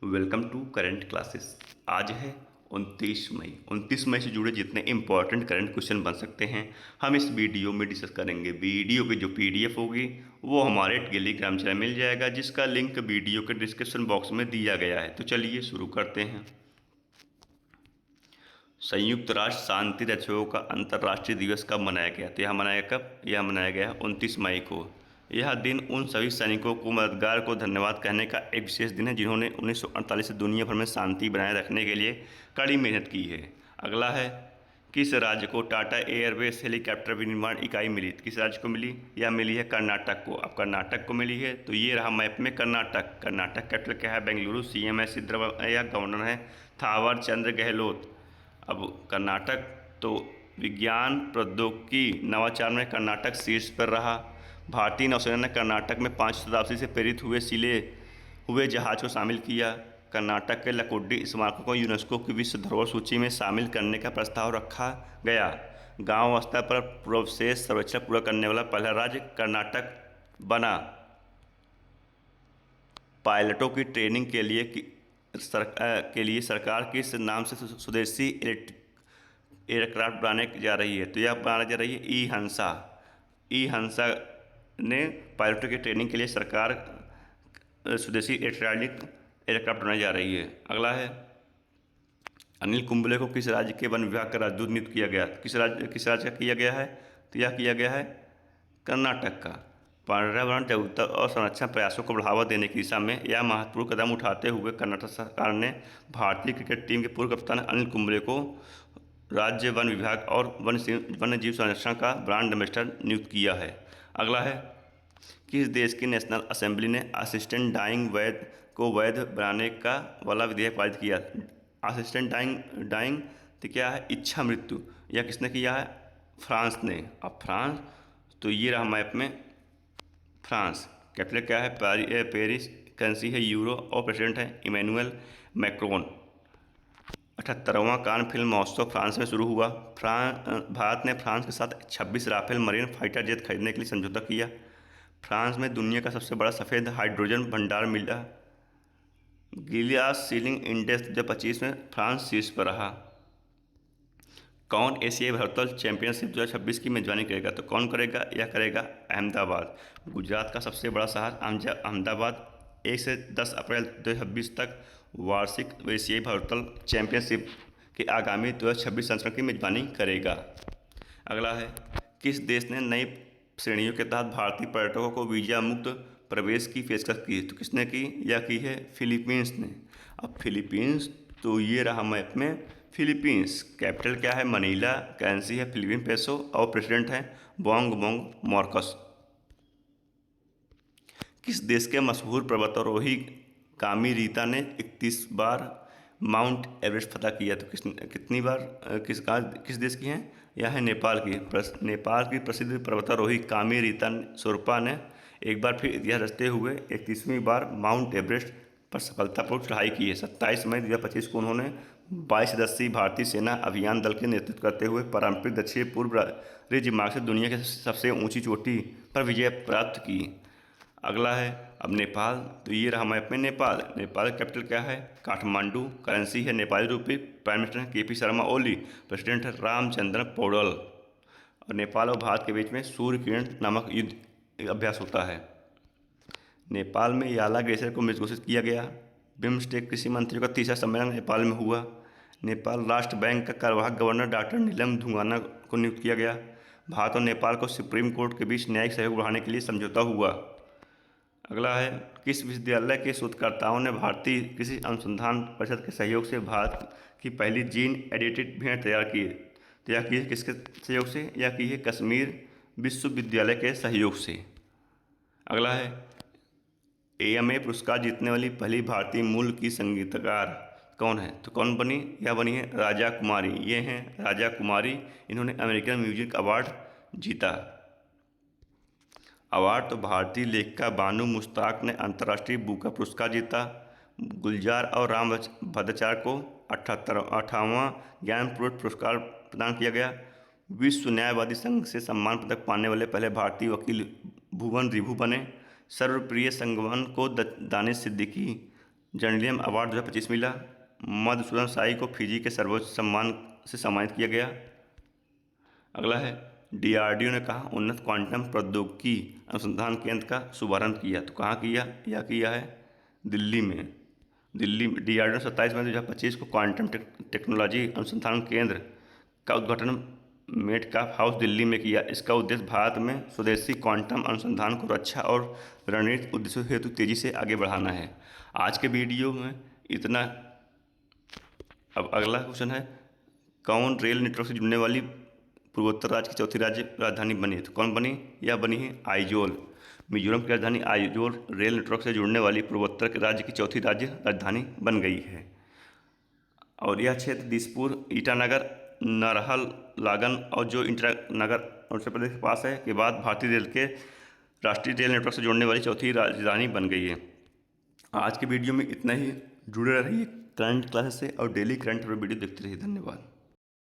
Welcome to current classes. आज है 29 मई। 29 मई से जुड़े जितने इंपॉर्टेंट करंट क्वेश्चन बन सकते हैं हम इस वीडियो में डिस्कस करेंगे। वीडियो की जो पीडीएफ होगी वो हमारे टेलीग्राम चैनल मिल जाएगा, जिसका लिंक वीडियो के डिस्क्रिप्शन बॉक्स में दिया गया है। तो चलिए शुरू करते हैं। संयुक्त राष्ट्र शांति रक्षकों का अंतर्राष्ट्रीय दिवस कब मनाया गया? तो यह मनाया गया 29 मई को। यह दिन उन सभी सैनिकों को मददगार को धन्यवाद कहने का एक विशेष दिन है जिन्होंने 1948 से दुनिया भर में शांति बनाए रखने के लिए कड़ी मेहनत की है। अगला है, किस राज्य को टाटा एयरवेज हेलीकॉप्टर विनिर्माण इकाई मिली? किस राज्य को मिली? यह मिली है कर्नाटक को। अब कर्नाटक को मिली है तो ये रहा मैप में कर्नाटक। कर्नाटक कैपिटल क्या है? बेंगलुरु। सीएम है सिद्धरामैया, गवर्नर है थावर चंद्र गहलोत। अब कर्नाटक तो विज्ञान प्रौद्योगिकी नवाचार में कर्नाटक शीर्ष पर रहा। भारतीय नौसेना ने कर्नाटक में 5वीं शताब्दी से प्रेरित हुए सिले हुए जहाज को शामिल किया। कर्नाटक के लकुड्डी स्मारकों को यूनेस्को की विश्व धरोहर सूची में शामिल करने का प्रस्ताव रखा गया। गांव स्तर पर पूर्वावशेष सर्वेक्षण पूरा करने वाला पहला राज्य कर्नाटक बना। पायलटों की ट्रेनिंग के लिए सरकार किस नाम से स्वदेशी एयरक्राफ्ट बनाने जा रही है? तो यह बनाने जा रही है ई हंसा। ई हंसा ने पायलटों की ट्रेनिंग के लिए सरकार स्वदेशी एयरक्राफ्ट बनाने जा रही है। अगला है, अनिल कुंबले को किस राज्य के वन विभाग का राजदूत नियुक्त किया गया? किस राज्य का किया गया है? तो यह किया गया है कर्नाटक का। पर्यावरण जागरूकता और संरक्षण प्रयासों को बढ़ावा देने की दिशा में यह महत्वपूर्ण कदम उठाते हुए कर्नाटक सरकार ने भारतीय क्रिकेट टीम के पूर्व कप्तान अनिल कुंबले को राज्य वन विभाग और वन्य जीव संरक्षण का ब्रांड एम्बेसडर नियुक्त किया है। अगला है, किस देश की नेशनल असेंबली ने असिस्टेंट डाइंग वैध को वैध बनाने का वाला विधेयक पारित किया? असिस्टेंट डाइंग तो क्या है? इच्छा मृत्यु। यह किसने किया है? फ्रांस ने। अब फ्रांस तो ये रहा मैप में फ्रांस। कैपिटल क्या है? पेरिस। करेंसी है यूरो और प्रेसिडेंट है इमैनुअल मैक्रोन। 78वां कान फिल्म महोत्सव फ्रांस में शुरू हुआ। भारत ने फ्रांस के साथ 26 राफेल मरीन फाइटर जेट खरीदने के लिए समझौता किया। फ्रांस में दुनिया का सबसे बड़ा सफ़ेद हाइड्रोजन भंडार मिला। गिलास सीलिंग इंडेक्स 2025 में फ्रांस शीर्ष पर रहा। कौन एशियाई भारोत्तोलन चैंपियनशिप 2026 की मेजबानी करेगा? तो कौन करेगा? यह करेगा अहमदाबाद। गुजरात का सबसे बड़ा शहर अहमदाबाद 1 से 10 अप्रैल 2026 तक वार्षिक एशियाई भारोत्तोलन चैंपियनशिप के आगामी 2026 संस्करण की मेजबानी करेगा। अगला है, किस देश ने नई श्रेणियों के तहत भारतीय पर्यटकों को वीजा मुक्त प्रवेश की पेशकश की? तो किसने की? यह की है फिलीपींस ने। अब फिलीपींस तो ये रहा मैप में फिलीपींस। कैपिटल क्या है? मनीला। करेंसी है फिलीपीन पेसो और प्रेसिडेंट है बोंग बोंग मार्कस। किस देश के मशहूर पर्वतारोही कामी रीता ने 31 बार माउंट एवरेस्ट फतह किया? तो कितनी बार किस देश की हैं? यह है नेपाल की। नेपाल की प्रसिद्ध पर्वतारोही कामी रीता सोरपा ने एक बार फिर इतिहास रचते हुए 31वीं बार माउंट एवरेस्ट पर सफलतापूर्वक चढ़ाई की है। 27 मई 2025 को उन्होंने 22 सदस्यीय भारतीय सेना अभियान दल के नेतृत्व करते हुए पारंपरिक दक्षिण पूर्व रिज मार्ग से दुनिया की सबसे ऊंची चोटी पर विजय प्राप्त की। अगला है, अब नेपाल तो ये रहा मैप में नेपाल। नेपाल का कैपिटल क्या है? काठमांडू। करेंसी है नेपाली रूपी। प्राइम मिनिस्टर है केपी शर्मा ओली। प्रेसिडेंट है रामचंद्र पौडल। और नेपाल और भारत के बीच में सूर्य किरण नामक युद्ध अभ्यास होता है। नेपाल में याला ग्लेशियर को मृत घोषित किया गया। बिम्स्टेक कृषि मंत्रियों का तीसरा सम्मेलन नेपाल में हुआ। नेपाल राष्ट्र बैंक का कार्यवाहक गवर्नर डॉक्टर नीलम धुंगाना को नियुक्त किया गया। भारत और नेपाल को सुप्रीम कोर्ट के बीच न्यायिक सहयोग बढ़ाने के लिए समझौता हुआ। अगला है, किस विश्वविद्यालय के शोधकर्ताओं ने भारतीय कृषि अनुसंधान परिषद के सहयोग से भारत की पहली जीन एडिटेड भेड़ तैयार की? तो यह की है किसके सहयोग से? यह की है कश्मीर विश्वविद्यालय के सहयोग से। अगला है, एएमए पुरस्कार जीतने वाली पहली भारतीय मूल की संगीतकार कौन है? तो कौन बनी? यह बनी है राजा कुमारी। ये हैं राजा कुमारी। इन्होंने अमेरिकन म्यूजिक अवार्ड जीता। अवार्ड तो भारतीय लेखिका बानू मुश्ताक ने अंतर्राष्ट्रीय बुकर पुरस्कार जीता। गुलजार और राम भद्राचार्य को 58वां ज्ञानपीठ पुरस्कार प्रदान किया गया। विश्व न्यायवादी संघ से सम्मान पदक पाने वाले पहले भारतीय वकील भुवन रिभु बने। सर्वप्रिय संगवन को दानिश सिद्दीकी जर्नलियम अवार्ड 2025 मिला। मधुसूदन शाही को फिजी के सर्वोच्च सम्मान से सम्मानित किया गया। अगला है DRDO ने कहा उन्नत क्वांटम प्रौद्योगिकी अनुसंधान केंद्र का शुभारंभ किया। तो कहाँ किया? यह किया है दिल्ली में। DRDO ने 27 मई 2025 को क्वांटम टेक्नोलॉजी अनुसंधान केंद्र का उद्घाटन मेटकाफ हाउस दिल्ली में किया। इसका उद्देश्य भारत में स्वदेशी क्वांटम अनुसंधान को रक्षा और रणनीतिक उद्देश्यों हेतु तेजी से आगे बढ़ाना है। आज के वीडियो में इतना। अब अगला क्वेश्चन है, कौन रेल नेटवर्क से जुड़ने वाली पूर्वोत्तर राज्य की चौथी राज्य राजधानी बनी? तो कौन बनी? यह बनी है आइजोल। मिजोरम की राजधानी आइजोल रेल नेटवर्क से जुड़ने वाली पूर्वोत्तर के राज्य की चौथी राज्य राजधानी बन गई है। और यह क्षेत्र दिसपुर, ईटानगर, नाहरलगुन और जो इंदिरानगर उत्तर प्रदेश के पास है के बाद भारतीय रेल के राष्ट्रीय रेल नेटवर्क से जोड़ने वाली चौथी राजधानी बन गई है। आज के वीडियो में इतना ही। जुड़े रहिए करंट क्लासेस से और डेली करंट वीडियो देखते रहिए। धन्यवाद।